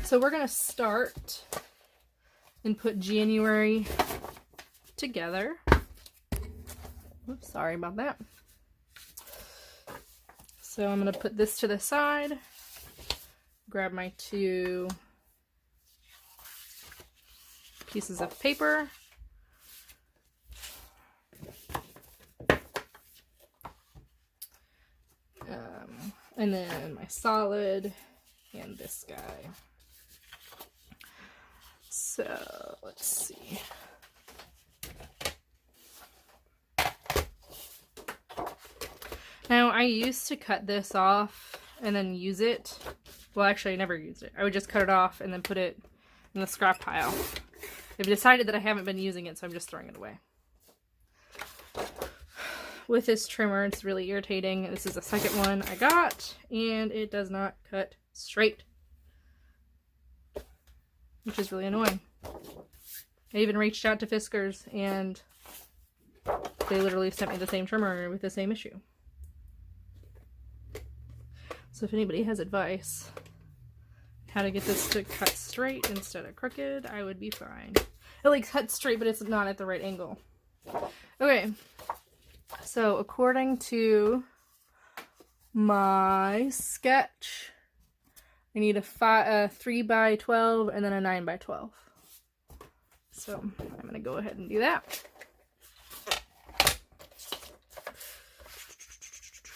So we're gonna start and put January together. Oops, sorry about that. So I'm gonna put this to the side, grab my 2 pieces of paper, and then my solid and this guy. So let's see. Now I used to cut this off and then use it. Well, actually I never used it. I would just cut it off and then put it in the scrap pile. I've decided that I haven't been using it, so I'm just throwing it away. With this trimmer, it's really irritating. This is the second one I got, and it does not cut straight, which is really annoying. I even reached out to Fiskars, and they literally sent me the same trimmer with the same issue. So if anybody has advice how to get this to cut straight instead of crooked, I would be fine. It like cuts straight, but it's not at the right angle. Okay, so according to my sketch, I need a 3 by 12 and then a 9 by 12. So I'm gonna go ahead and do that.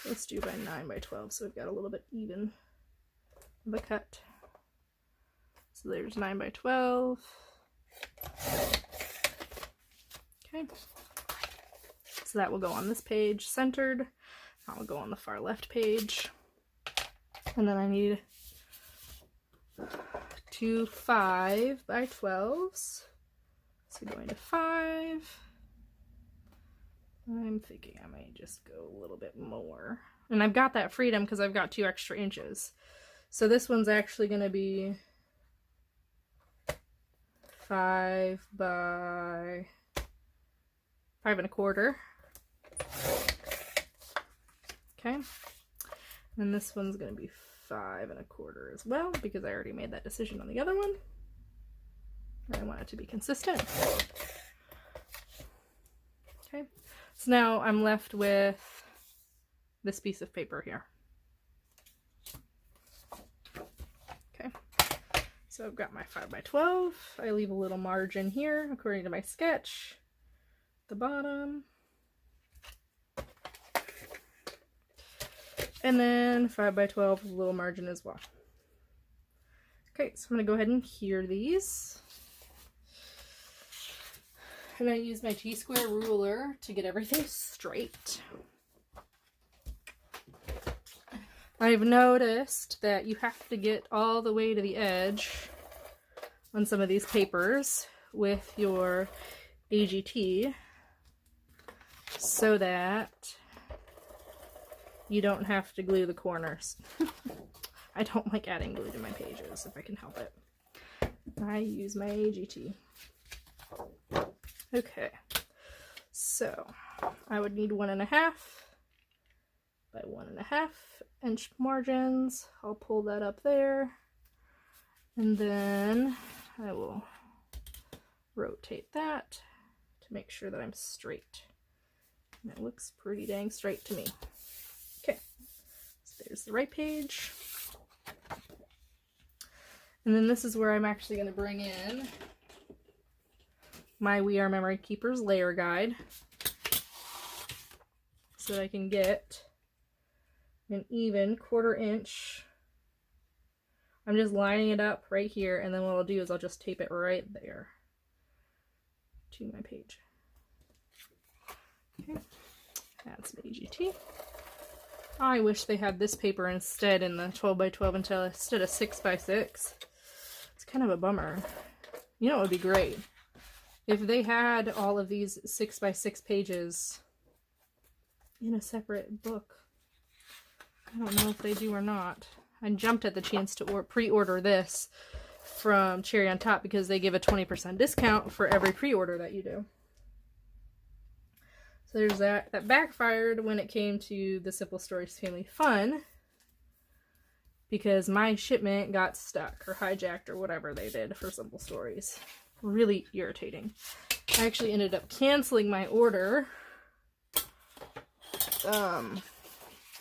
Let's do by 9 by 12, so we've got a little bit even of a cut. So there's 9 by 12. Okay. So that will go on this page centered. That will go on the far left page. And then I need 2 5 by 12s. So going to 5. I'm thinking I might just go a little bit more. And I've got that freedom because I've got 2 extra inches. So this one's actually going to be 5 by 5 1/4. Okay. And this one's going to be 5 1/4 as well, because I already made that decision on the other one. I want it to be consistent. Okay. So now I'm left with this piece of paper here. Okay. So I've got my 5 by 12. I leave a little margin here according to my sketch. The bottom. And then 5 by 12 with a little margin as well. Okay, so I'm going to go ahead and hear these. I'm going to use my T-square ruler to get everything straight. I've noticed that you have to get all the way to the edge on some of these papers with your AGT so that you don't have to glue the corners. I don't like adding glue to my pages if I can help it. I use my AGT. Okay, so I would need 1.5 by 1.5 inch margins. I'll pull that up there, and then I will rotate that to make sure that I'm straight. And it looks pretty dang straight to me. Okay, so there's the right page. And then this is where I'm actually going to bring in my We Are Memory Keepers layer guide so that I can get an even 1/4 inch. I'm just lining it up right here, and then what I'll do is I'll just tape it right there to my page. Okay, that's the AGT. I wish they had this paper instead in the 12 by 12 instead of 6 by 6. It's kind of a bummer. You know what would be great? If they had all of these 6 by 6 pages in a separate book. I don't know if they do or not. I jumped at the chance to pre-order this from Cherry on Top because they give a 20% discount for every pre-order that you do. So there's that. That backfired when it came to the Simple Stories Family Fun. because my shipment got stuck or hijacked or whatever they did for Simple Stories. Really irritating. I actually ended up canceling my order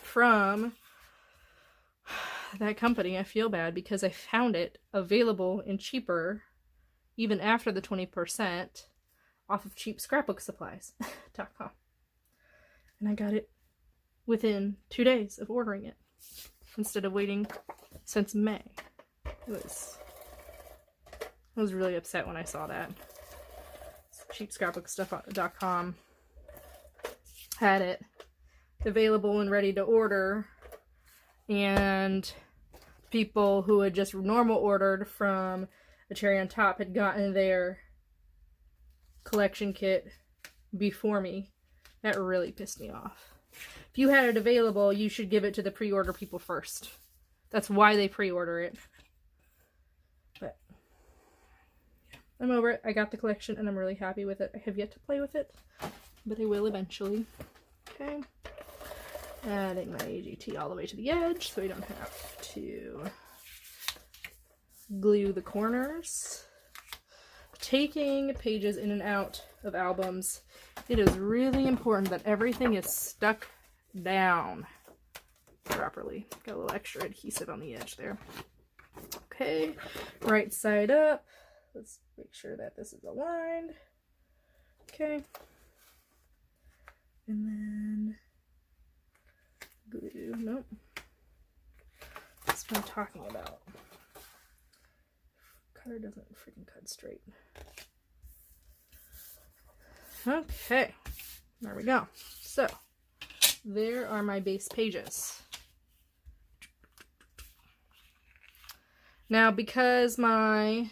from that company. I feel bad because I found it available and cheaper even after the 20% off of cheapscrapbooksupplies.com. And I got it within 2 days of ordering it instead of waiting since May. I was really upset when I saw that. Cheapscrapbookstuff.com had it available and ready to order, and people who had just normal ordered from A Cherry on Top had gotten their collection kit before me. That really pissed me off. If you had it available, you should give it to the pre-order people first. That's why they pre-order it. But I'm over it. I got the collection and I'm really happy with it. I have yet to play with it, but I will eventually. Okay. Adding my AGT all the way to the edge so we don't have to glue the corners. Taking pages in and out of albums, it is really important that everything is stuck down properly. Got a little extra adhesive on the edge there. Okay, right side up. Let's make sure that this is aligned. Okay. And then glue. Nope. That's what I'm talking about. Cutter doesn't freaking cut straight. Okay, there we go. So, there are my base pages. Now, because my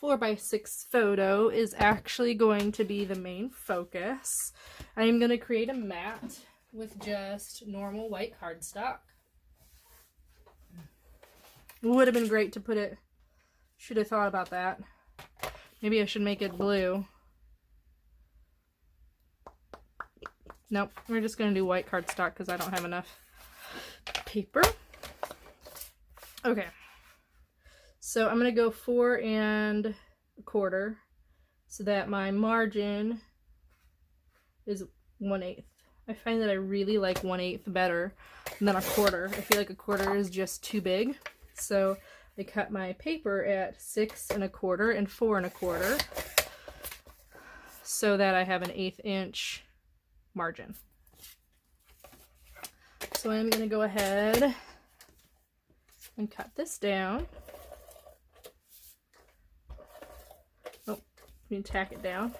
4x6 photo is actually going to be the main focus, I'm going to create a mat with just normal white cardstock. Would have been great to put it, should have thought about that. Maybe I should make it blue. Nope, we're just going to do white cardstock because I don't have enough paper. Okay, so I'm going to go 4 1/4 so that my margin is 1/8. I find that I really like 1/8 better than 1/4. I feel like 1/4 is just too big. So I cut my paper at 6 1/4 and 4 1/4 so that I have an 1/8 inch margin. So I'm going to go ahead and cut this down. Oh, I'm going to tack it down.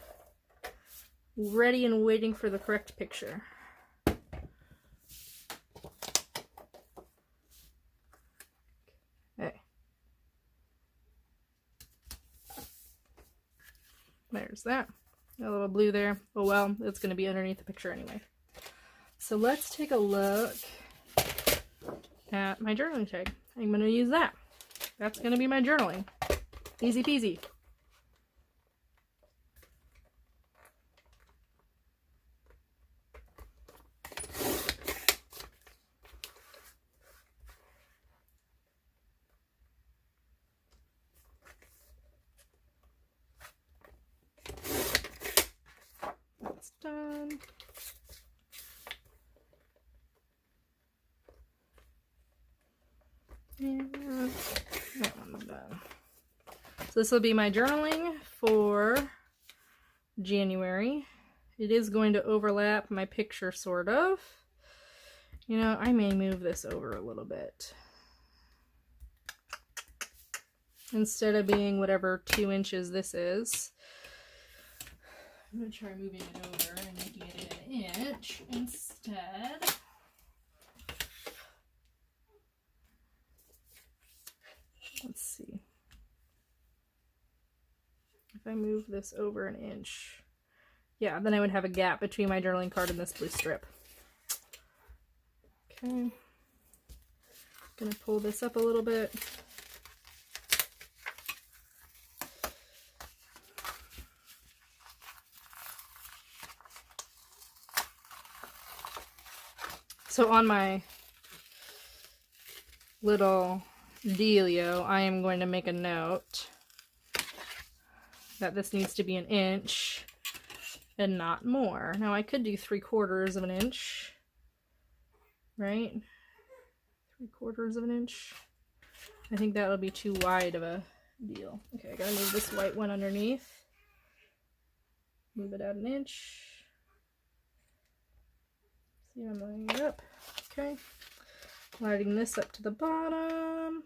Ready and waiting for the correct picture. Okay. There's that. A little blue there. Oh well, it's going to be underneath the picture anyway. So let's take a look at my journaling tag. I'm going to use that. That's going to be my journaling. Easy peasy. That's done. And that one's done. So this will be my journaling for January. It is going to overlap my picture, sort of. You know, I may move this over a little bit. Instead of being whatever 2 inches this is, I'm going to try moving it over and making it an inch instead. Let's see. If I move this over an inch, yeah, then I would have a gap between my journaling card and this blue strip. Okay. Gonna pull this up a little bit. So on my little dealio, I am going to make a note that this needs to be 1 inch and not more. Now I could do 3/4 of an inch, right? 3/4 of an inch. I think that'll be too wide of a deal. Okay, I gotta move this white one underneath. Move it out 1 inch. See, I'm lining it up. Okay. Lighting this up to the bottom.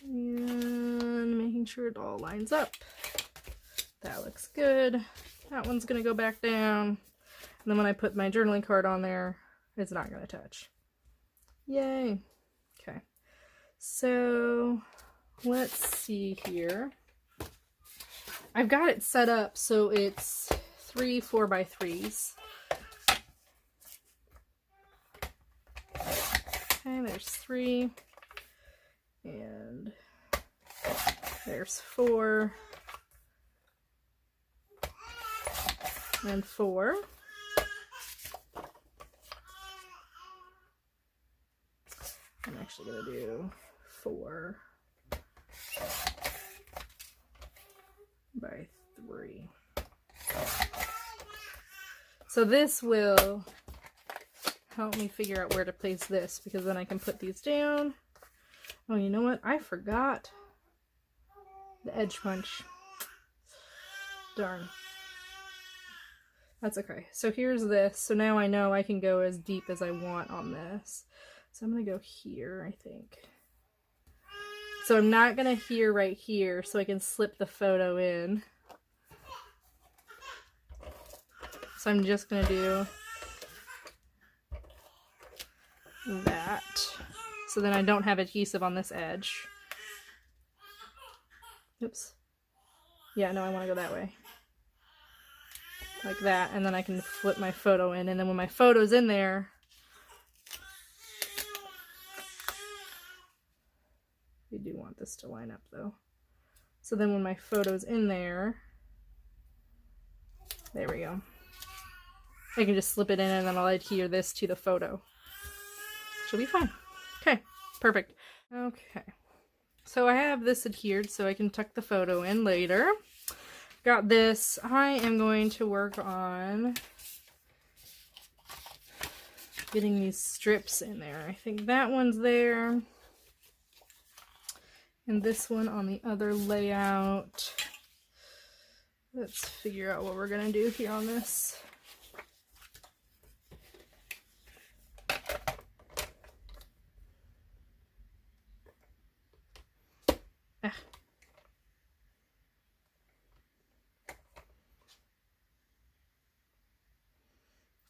And making sure it all lines up. That looks good. That one's gonna go back down. And then when I put my journaling card on there, it's not gonna touch. Yay. Okay. So let's see here. I've got it set up so it's 3 4x3s. Okay, there's 3. And there's 4. And 4. I'm actually going to do 4 by 3. So this will help me figure out where to place this, because then I can put these down. Oh, you know what? I forgot the edge punch. Darn. That's okay. So here's this. So now I know I can go as deep as I want on this. So I'm going to go here, I think. So I'm not going to here right here, so I can slip the photo in. So I'm just going to do that. So then I don't have adhesive on this edge. Oops. Yeah, no, I want to go that way. Like that, and then I can flip my photo in, and then when my photo's in there, we do want this to line up though. So then when my photo's in there, there we go. I can just slip it in and then I'll adhere this to the photo. She'll be fine. Okay, perfect. Okay, so I have this adhered so I can tuck the photo in later. Got this. I am going to work on getting these strips in there. I think that one's there. And this one on the other layout. Let's figure out what we're going to do here on this.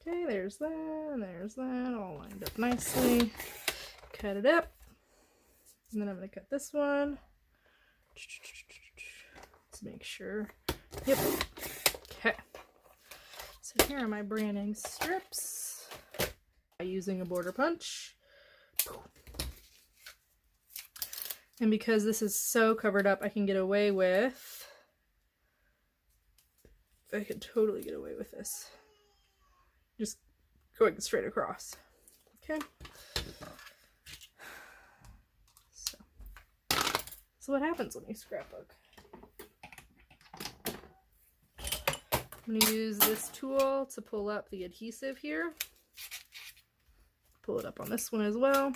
Okay, there's that, and there's that, all lined up nicely. Cut it up. And then I'm going to cut this one. Let's make sure. Yep. Okay. So here are my branding strips. Using a border punch. And because this is so covered up, I can get away with... I could totally get away with this. Just going straight across. Okay. So what happens when you scrapbook? I'm going to use this tool to pull up the adhesive here. Pull it up on this one as well.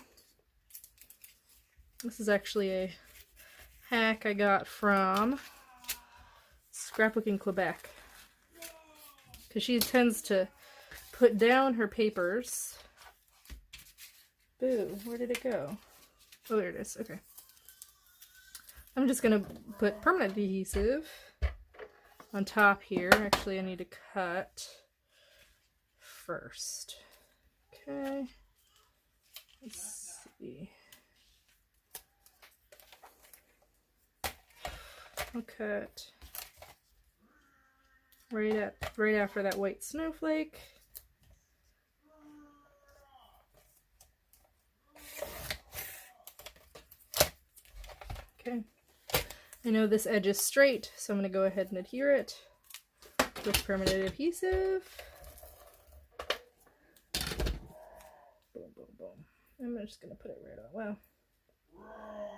This is actually a hack I got from Scrapbooking Quebec. Because she tends to put down her papers. Boo, where did it go? Oh, there it is. Okay. I'm just going to put permanent adhesive on top here. Actually, I need to cut first. Okay. Let's see. I'll cut right after that white snowflake. Okay, I know this edge is straight, so I'm going to go ahead and adhere it with permanent adhesive. boom. I'm just going to put it right on. Well,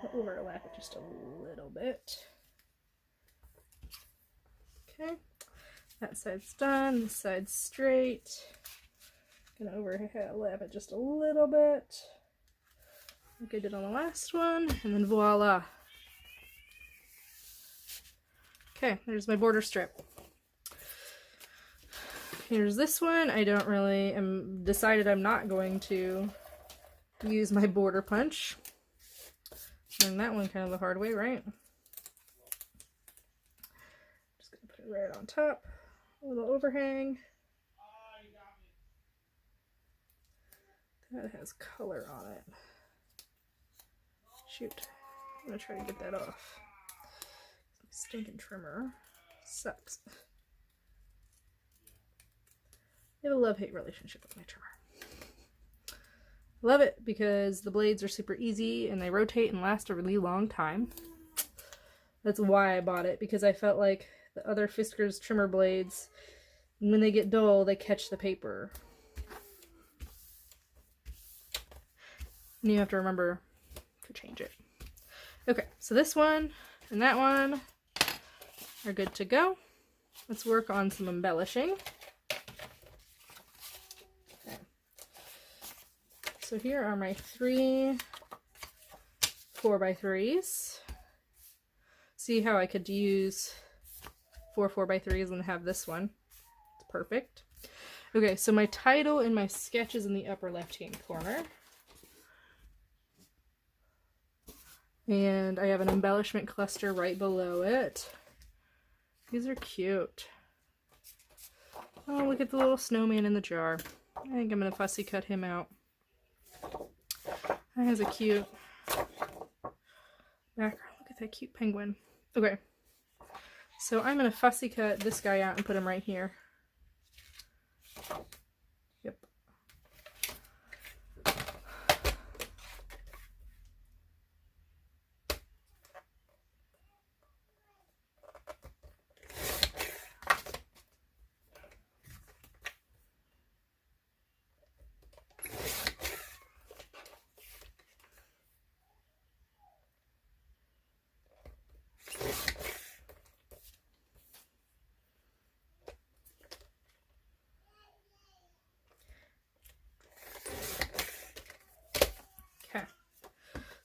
I'll overlap it just a little bit. Okay, that side's done, this side's straight. Gonna overlap it just a little bit, like I did on the last one, and then voila. Okay, there's my border strip. Here's this one. I don't really, decided I'm not going to use my border punch. And that one kind of the hard way, right? Just gonna put it right on top. A little overhang. That has color on it. Shoot. I'm gonna try to get that off. Stinking trimmer. Sucks. I have a love-hate relationship with my trimmer. Love it because the blades are super easy and they rotate and last a really long time. That's why I bought it, because I felt like the other Fiskars trimmer blades, when they get dull, they catch the paper. And you have to remember to change it. Okay, so this one and that one are good to go. Let's work on some embellishing. Okay. So here are my 3 4x3s. See how I could use 4 4x3s and have this one. It's perfect. Okay, so my title and my sketch is in the upper left-hand corner. And I have an embellishment cluster right below it. These are cute. Oh, look at the little snowman in the jar. I think I'm going to fussy cut him out. That has a cute background. Look at that cute penguin. Okay. So I'm going to fussy cut this guy out and put him right here. Yep.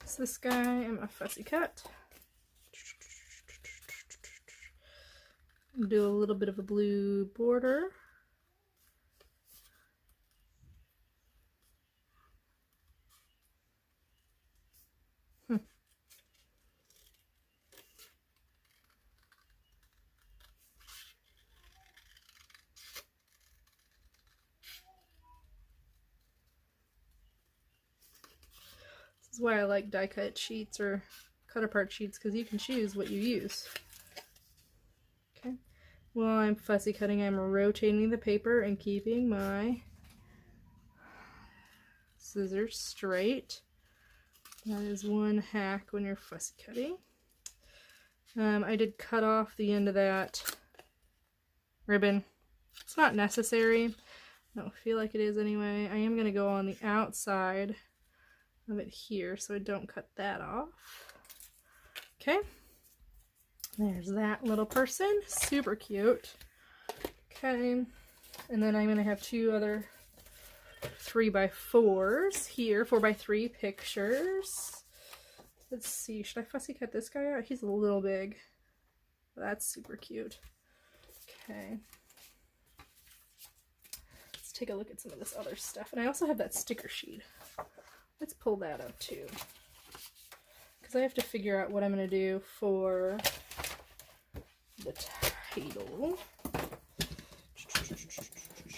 So this guy, I'm gonna fussy cut. Do a little bit of a blue border. This is why I like die cut sheets or cut apart sheets, because you can choose what you use. Okay, while I'm fussy cutting, I'm rotating the paper and keeping my scissors straight. That is one hack when you're fussy cutting. I did cut off the end of that ribbon. It's not necessary. I don't feel like it is anyway. I am going to go on the outside of it here so I don't cut that off. Okay, there's that little person, super cute. Okay, and then I'm gonna have 2 other 3x4s here, 4x3 pictures. Let's see, should I fussy cut this guy out? He's a little big. That's super cute. Okay, let's take a look at some of this other stuff. And I also have that sticker sheet. Let's pull that up too, because I have to figure out what I'm going to do for the title.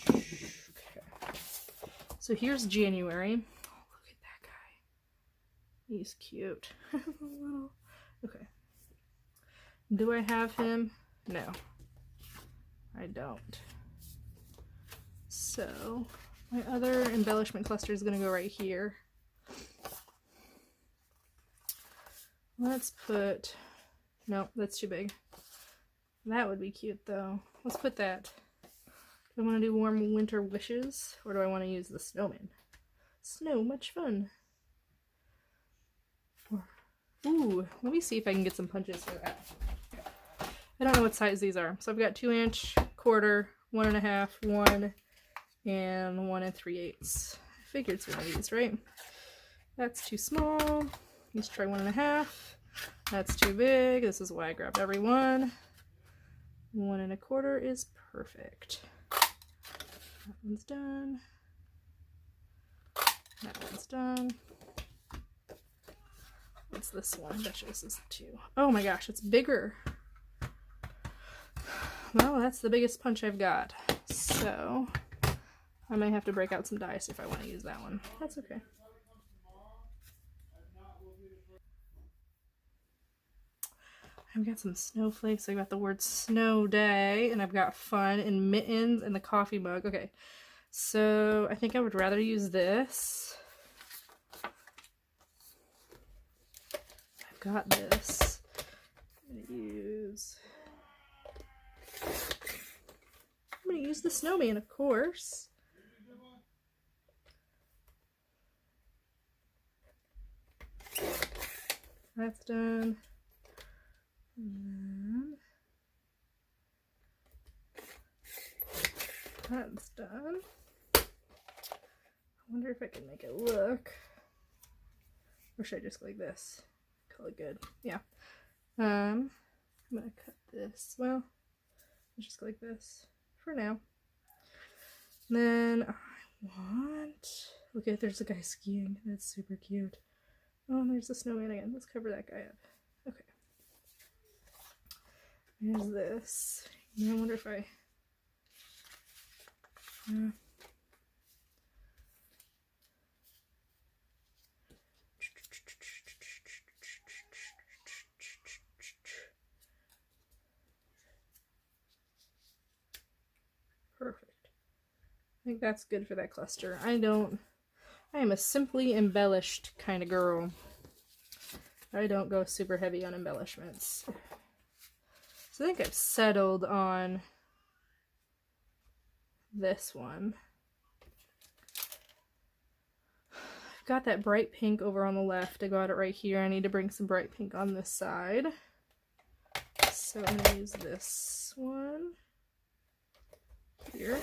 Okay. So here's January. Oh, look at that guy. He's cute. Okay. Do I have him? No, I don't. So my other embellishment cluster is going to go right here. Let's put, no, that's too big. That would be cute though. Let's put that. Do I want to do warm winter wishes, or do I want to use the snowman? Snow, much fun. Ooh, let me see if I can get some punches for that. I don't know what size these are. So I've got 2-inch, quarter, 1.5, 1, and 1 3/8. I figured it's one of these, right? That's too small. Let's try 1.5. That's too big. This is why I grabbed every one. 1 1/4 is perfect. That one's done. That one's done. What's this one? I bet you this is 2. Oh my gosh, it's bigger. Well, that's the biggest punch I've got. So I may have to break out some dice if I want to use that one. That's okay. I've got some snowflakes. I've got the word snow day, and I've got fun and mittens and the coffee mug. Okay, so I think I would rather use this. I've got this. I'm gonna use the snowman, of course. That's done. And that's done. I wonder if I can make it look. Or should I just go like this? Call it good. Yeah. I'm gonna cut this. Well, let's just go like this for now. And then I want. Look at, there's a guy skiing. That's super cute. Oh, and there's the snowman again. Let's cover that guy up. Okay. There's this. I wonder if I. Perfect. I think that's good for that cluster. I am a simply embellished kind of girl. I don't go super heavy on embellishments. So I think I've settled on this one. I've got that bright pink over on the left. I got it right here. I need to bring some bright pink on this side. So I'm going to use this one here.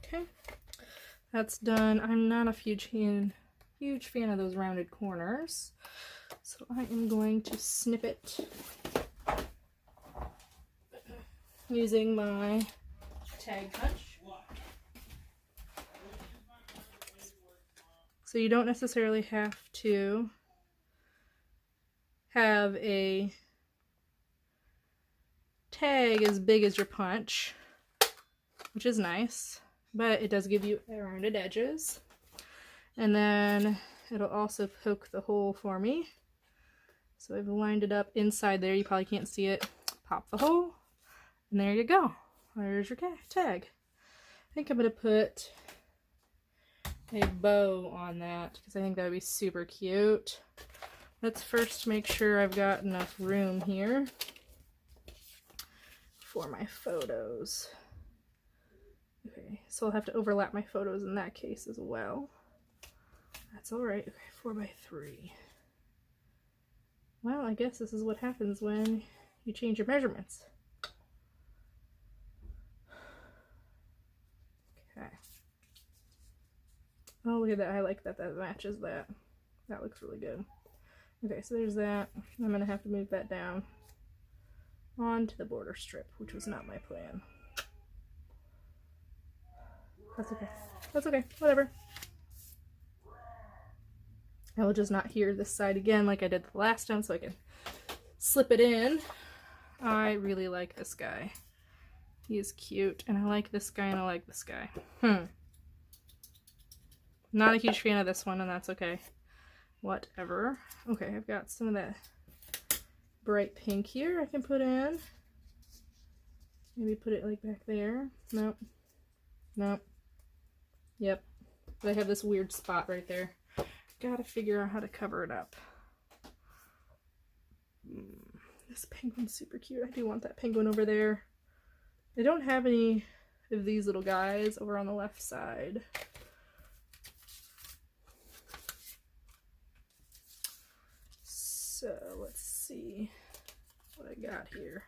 Okay, that's done. I'm not a huge fan of those rounded corners, so I am going to snip it using my tag punch. So you don't necessarily have to have a tag as big as your punch, which is nice, but it does give you rounded edges. And then it'll also poke the hole for me. So I've lined it up inside there. You probably can't see it. Pop the hole, and there you go. There's your tag. I think I'm going to put a bow on that because I think that would be super cute. Let's first make sure I've got enough room here for my photos. Okay, so I'll have to overlap my photos in that case as well. That's alright. Okay, 4x3. Well, I guess this is what happens when you change your measurements. Okay. Oh, look at that. I like that. That matches that. That looks really good. Okay, so there's that. I'm going to have to move that down onto the border strip, which was not my plan. That's okay. That's okay. Whatever. I will just not hear this side again like I did the last time so I can slip it in. I really like this guy. He is cute, and I like this guy, and I like this guy. Not a huge fan of this one, and that's okay. Whatever. Okay, I've got some of that bright pink here I can put in. Maybe put it like back there. Nope. Nope. Yep. But I have this weird spot right there. Gotta figure out how to cover it up. This penguin's super cute. I do want that penguin over there. I don't have any of these little guys over on the left side. So let's see what I got here.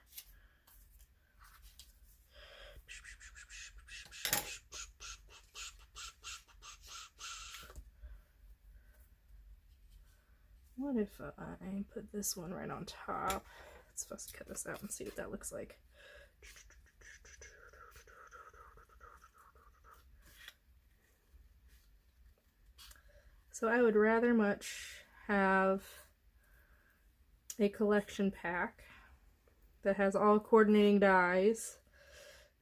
What if I put this one right on top? Let's first cut this out and see what that looks like. So I would rather much have a collection pack that has all coordinating dies,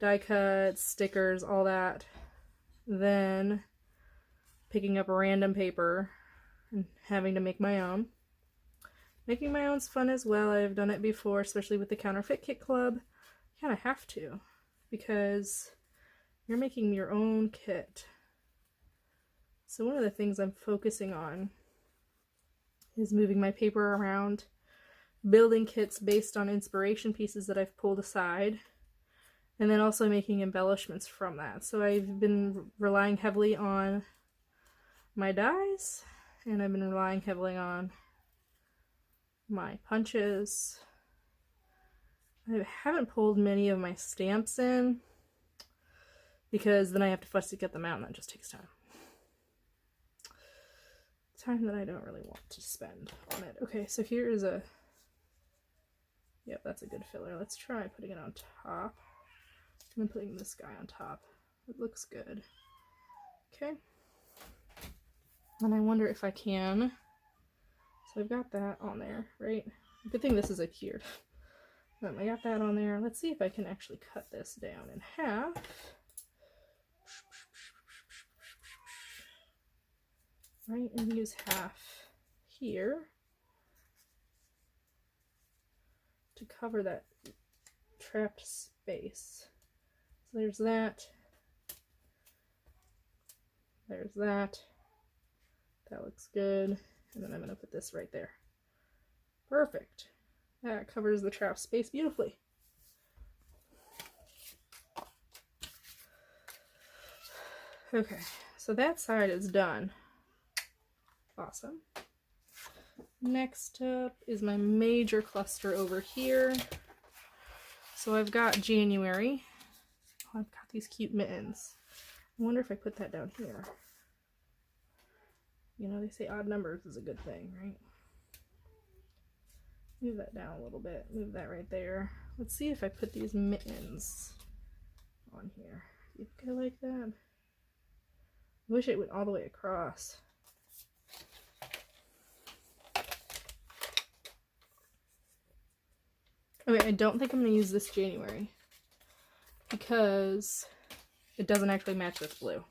die cuts, stickers, all that, than picking up random paper and having to make my own. Making my own's fun as well. I've done it before, especially with the Counterfeit Kit Club. You kind of have to, because you're making your own kit. So one of the things I'm focusing on is moving my paper around, building kits based on inspiration pieces that I've pulled aside, and then also making embellishments from that. So I've been relying heavily on my dies, and I've been relying heavily on my punches. I haven't pulled many of my stamps in, because then I have to fussy cut them out, and that just takes time. Time that I don't really want to spend on it. Okay, so here is a... Yep, that's a good filler. Let's try putting it on top. And then putting this guy on top. It looks good. Okay. And I wonder if I can... So I've got that on there, right? Good thing this is adhered. I got that on there. Let's see if I can actually cut this down in half. Right, and use half here to cover that trapped space. So there's that. There's that. That looks good. And then I'm going to put this right there. Perfect. That covers the trapped space beautifully. Okay, so that side is done. Awesome. Next up is my major cluster over here. So I've got January. Oh, I've got these cute mittens. I wonder if I put that down here. You know, they say odd numbers is a good thing, right? Move that down a little bit. Move that right there. Let's see if I put these mittens on here. Do you think I like that? I wish it went all the way across. Okay, I don't think I'm going to use this January because it doesn't actually match this blue.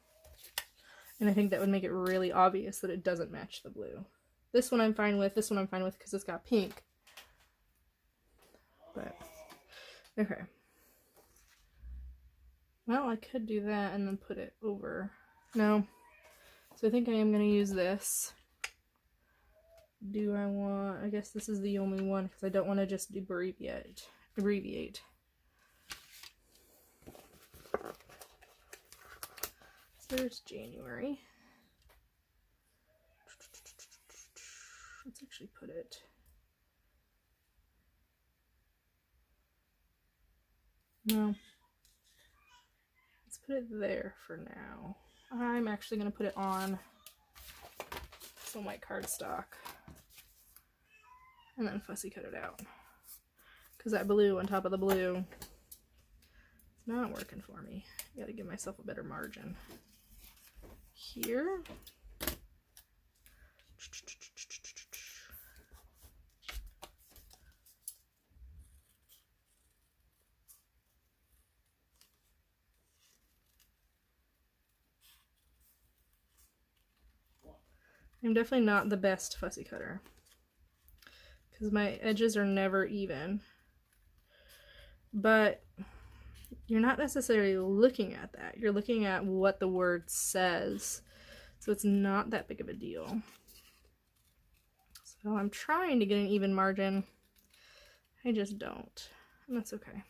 And I think that would make it really obvious that it doesn't match the blue. This one I'm fine with. This one I'm fine with because it's got pink. But, okay. Well, I could do that and then put it over. No. So I think I am going to use this. Do I want... I guess this is the only one because I don't want to just abbreviate. So there's January. Let's actually put it... No. Let's put it there for now. I'm actually going to put it on some white cardstock. And then fussy cut it out. Because that blue on top of the blue is not working for me. I gotta give myself a better margin. Here. I'm definitely not the best fussy cutter because my edges are never even, but you're not necessarily looking at that. You're looking at what the word says. So it's not that big of a deal. So I'm trying to get an even margin. I just don't. And that's okay.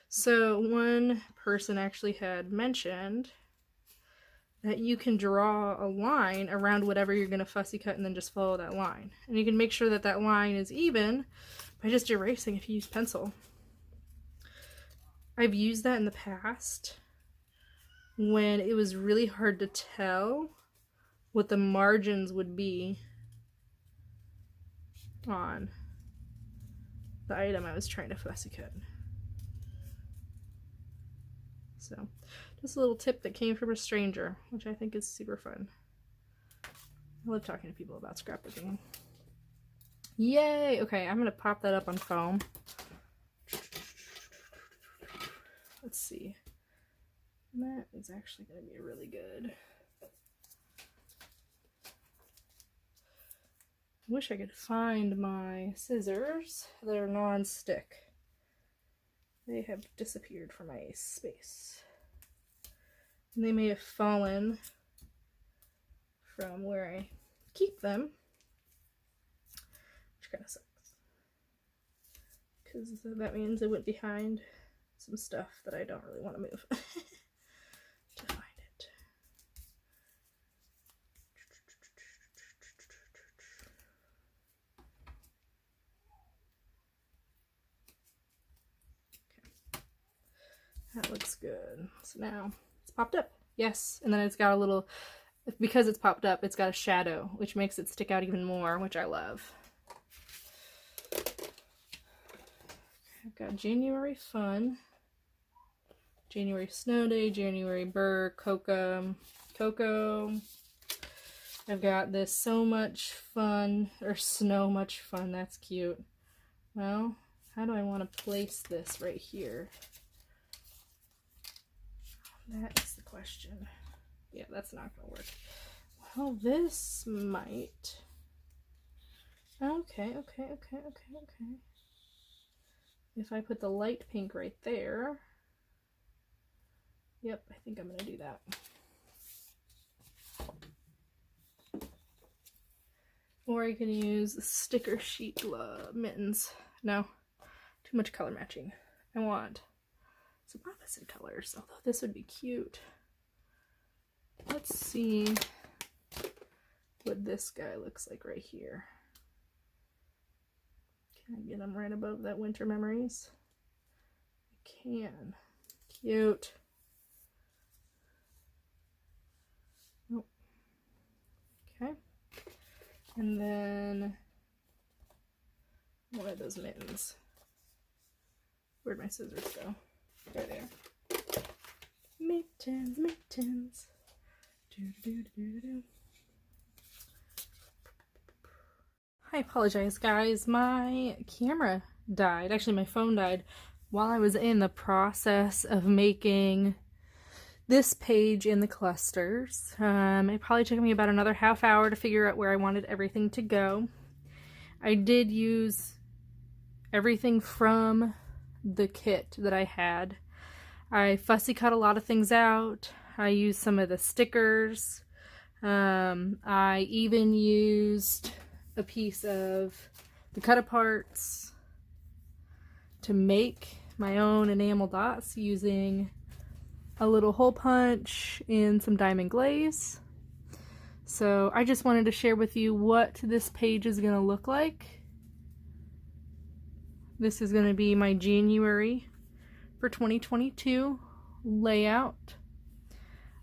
So one person actually had mentioned that you can draw a line around whatever you're going to fussy cut and then just follow that line. And you can make sure that that line is even by just erasing if you use pencil. I've used that in the past when it was really hard to tell what the margins would be on the item I was trying to fussy cut. So, just a little tip that came from a stranger, which I think is super fun. I love talking to people about scrapbooking. Yay! Okay, I'm gonna pop that up on foam. Let's see. That is actually gonna be really good. I wish I could find my scissors that are non-stick. They have disappeared from my space. And they may have fallen from where I keep them, which kind of sucks. Because that means I went behind some stuff that I don't really want to move to find it. That looks good. So now it's popped up. Yes. And then it's got a little, because it's popped up, it's got a shadow, which makes it stick out even more, which I love. I've got January Fun, January Snow Day, January Burr, Coco. I've got this So Much Fun, or Snow Much Fun. That's cute. Well, how do I want to place this right here? That is the question. Yeah, that's not gonna work. Well, this might. Okay. If I put the light pink right there. Yep, I think I'm gonna do that. Or I can use sticker sheet glove mittens. No, too much color matching. I want some opposite colors, although this would be cute. Let's see what this guy looks like right here. Can I get him right above that Winter Memories? I can. Cute. Oh. Okay. And then what are those mittens? Where'd my scissors go? There they are. Mittens. I apologize, guys. My camera died. Actually, my phone died while I was in the process of making this page in the clusters. It probably took me about another half hour to figure out where I wanted everything to go. I did use everything from the kit that I had. I fussy cut a lot of things out. I used some of the stickers. I even used a piece of the cut-aparts to make my own enamel dots using a little hole punch and some diamond glaze. So I just wanted to share with you what this page is going to look like. This is going to be my January for 2022 layout.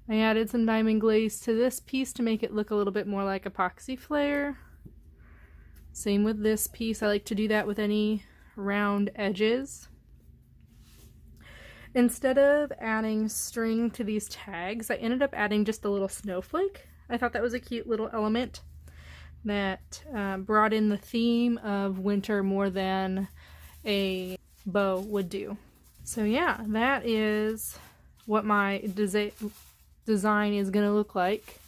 I added some diamond glaze to this piece to make it look a little bit more like epoxy flare. Same with this piece. I like to do that with any round edges. Instead of adding string to these tags, I ended up adding just a little snowflake. I thought that was a cute little element that brought in the theme of winter more than a bow would do. So yeah, that is what my design is going to look like.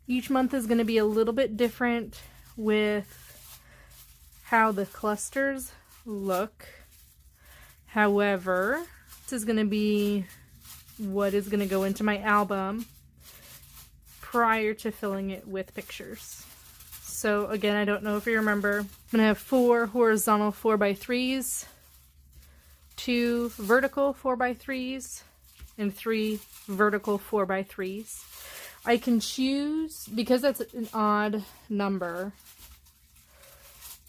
Each month is going to be a little bit different with how the clusters look. However, this is going to be what is going to go into my album prior to filling it with pictures. So again, I don't know if you remember, I'm going to have 4 horizontal 4x3s, 2 vertical 4x3s, and 3 vertical 4x3s. I can choose, because that's an odd number,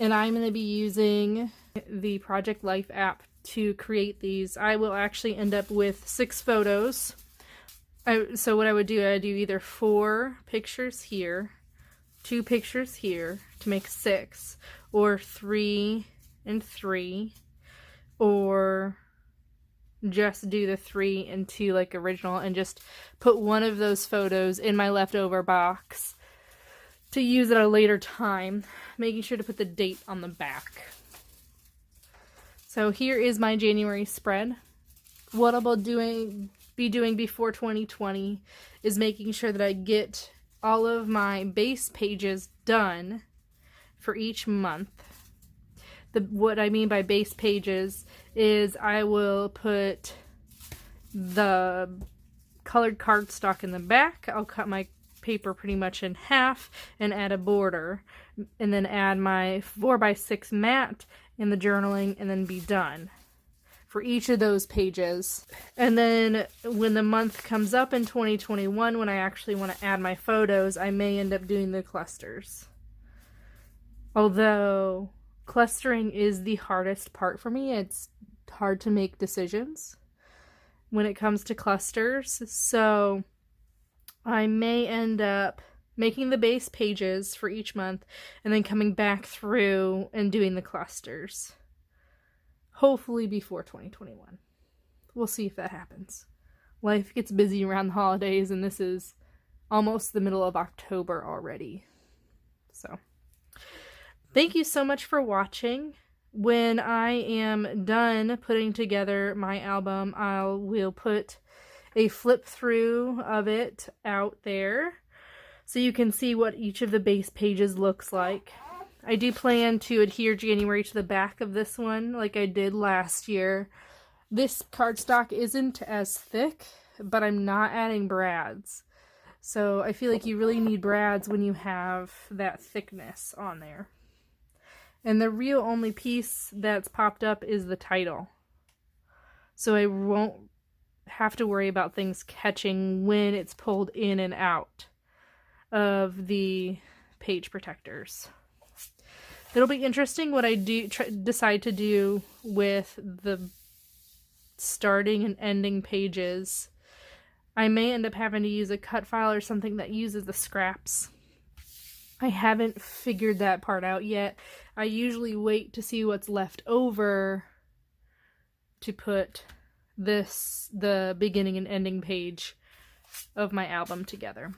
and I'm going to be using the Project Life app to create these. I will actually end up with 6 photos. So what I would do, I'd do either 4 pictures here, 2 pictures here to make 6, or 3 and 3, or just do the 3 and 2 like original and just put one of those photos in my leftover box to use at a later time, making sure to put the date on the back. So here is my January spread. What I'll be doing before 2020 is making sure that I get all of my base pages done for each month. What I mean by base pages is I will put the colored cardstock in the back. I'll cut my paper pretty much in half and add a border, and then add my 4x6 mat in the journaling, and then be done for each of those pages. And then when the month comes up in 2021, when I actually want to add my photos, I may end up doing the clusters. Although clustering is the hardest part for me. It's hard to make decisions when it comes to clusters. So I may end up making the base pages for each month and then coming back through and doing the clusters. Hopefully before 2021. We'll see if that happens. Life gets busy around the holidays, and this is almost the middle of October already. So thank you so much for watching. When I am done putting together my album, will put a flip through of it out there so you can see what each of the base pages looks like. I do plan to adhere January to the back of this one like I did last year. This cardstock isn't as thick, but I'm not adding brads. So I feel like you really need brads when you have that thickness on there. And the real only piece that's popped up is the title. So I won't have to worry about things catching when it's pulled in and out of the page protectors. It'll be interesting what I decide to do with the starting and ending pages. I may end up having to use a cut file or something that uses the scraps. I haven't figured that part out yet. I usually wait to see what's left over to put the beginning and ending page of my album together.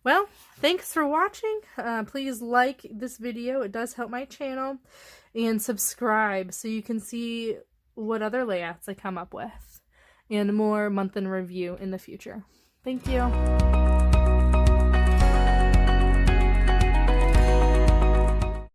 Well, thanks for watching. Please like this video. It does help my channel. And subscribe so you can see what other layouts I come up with. And more month in review in the future. Thank you.